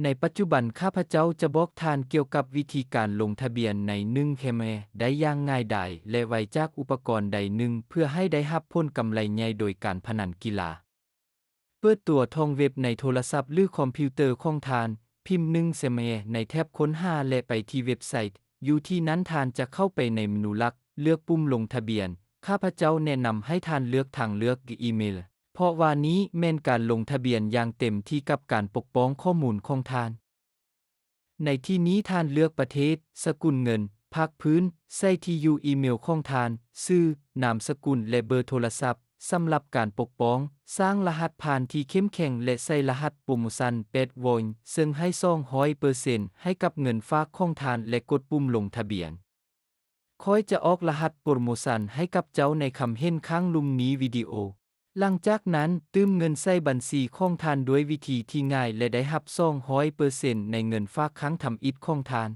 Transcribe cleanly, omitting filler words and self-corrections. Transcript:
ในปัจจุบันข้าพเจ้าจะบอกทานเกี่ยวกับวิธีการลงทะเบียนใน1 เคมได้อย่างง่ายดายและไวจากอุปกรณ์ใดหนึ่งเพื่อให้ได้รับผลกำไรใหญ่โดยการพนันกีฬาเปิดตัวท่องเว็บในโทรศัพท์หรือคอมพิวเตอร์ของทานพิมพ์1 เคมในแท็บค้นหาและไปที่เว็บไซต์อยู่ที่นั้นทานจะเข้าไปในเมนูหลักเลือกปุ่มลงทะเบียนข้าพเจ้าแนะนำให้ทานเลือกทางเลือกอีเมลเพราะว่านี้แม่นการลงทะเบียนอย่างเต็มที่กับการปกป้องข้อมูลของทานในที่นี้ทานเลือกประเทศสกุลเงินภาคพื้นใส่ที่อยู่อีเมลของทานชื่อนามสกุลและเบอร์โทรศัพท์สำหรับการปกป้องสร้างรหัสผ่านที่เข้มแข็งและใส่รหัสโปรโมชั่น8โวลต์ซึ่งให้ 200% ให้กับเงินฝากของทานและกดปุ่มลงทะเบียนค่อยจะออกรหัสโปรโมชั่นให้กับเจ้าในคำเห็นข้างลุ่มนี้วิดีโอหลังจากนั้นตื้มเงินใส่บัญชีของทานด้วยวิธีที่ง่ายและได้รับ 200% ในเงินฝากครั้งทำอิฐของทาน